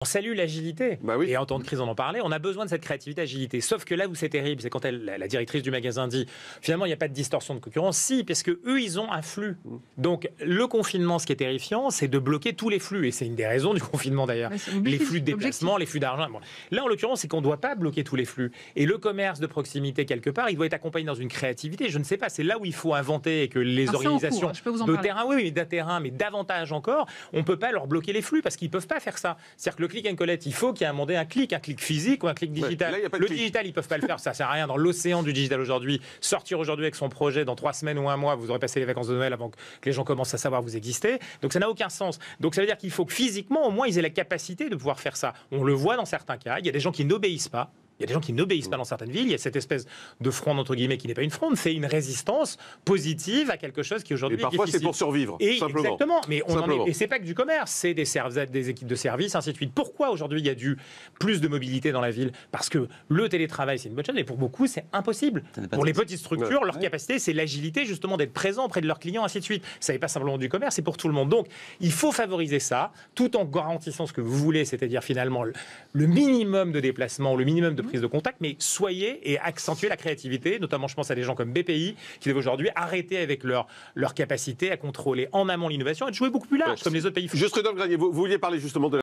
On salue l'agilité. Bah oui. Et en temps de crise, on en parlait. On a besoin de cette créativité, agilité. Sauf que là où c'est terrible, c'est quand la directrice du magasin dit finalement, il n'y a pas de distorsion de concurrence. Si, parce que eux, ils ont un flux. Donc, le confinement, ce qui est terrifiant, c'est de bloquer tous les flux. Et c'est une des raisons du confinement d'ailleurs. Les flux de déplacement, les flux d'argent. Bon. Là, en l'occurrence, c'est qu'on ne doit pas bloquer tous les flux. Et le commerce de proximité, quelque part, il doit être accompagné dans une créativité. Je ne sais pas, c'est là où il faut inventer et que les organisations de terrain, oui, mais davantage encore, on ne peut pas leur bloquer les flux parce qu'ils ne peuvent pas faire ça. C'est-à-dire que le click and collect, il faut qu'il y ait un moment un clic physique ou un clic digital. Ouais, là, le digital, ils ne peuvent pas le faire, ça ne sert à rien dans l'océan du digital aujourd'hui. Sortir aujourd'hui avec son projet dans 3 semaines ou 1 mois, vous aurez passé les vacances de Noël avant que les gens commencent à savoir que vous existez. Donc ça n'a aucun sens. Donc ça veut dire qu'il faut que physiquement, au moins, ils aient la capacité de pouvoir faire ça. On le voit dans certains cas, il y a des gens qui n'obéissent pas. Il y a des gens qui n'obéissent pas dans certaines villes. Il y a cette espèce de fronde, entre guillemets, qui n'est pas une fronde, c'est une résistance positive à quelque chose qui aujourd'hui est difficile. Et parfois, c'est pour survivre, simplement. Exactement. Mais et c'est pas que du commerce, c'est des équipes de services, ainsi de suite. Pourquoi aujourd'hui il y a plus de mobilité dans la ville? Parce que le télétravail, c'est une bonne chose, mais pour beaucoup, c'est impossible. Pour les petites structures, leur capacité, c'est l'agilité, justement, d'être présent auprès de leurs clients, ainsi de suite. Ça n'est pas simplement du commerce, c'est pour tout le monde. Donc, il faut favoriser ça, tout en garantissant ce que vous voulez, c'est-à-dire finalement le minimum de déplacement, le minimum de prise de contact, mais soyez et accentuez la créativité, notamment je pense à des gens comme BPI qui doivent aujourd'hui arrêter avec leur capacité à contrôler en amont l'innovation et de jouer beaucoup plus large comme les autres pays font. Juste Rodolphe Granier, vous vouliez parler justement de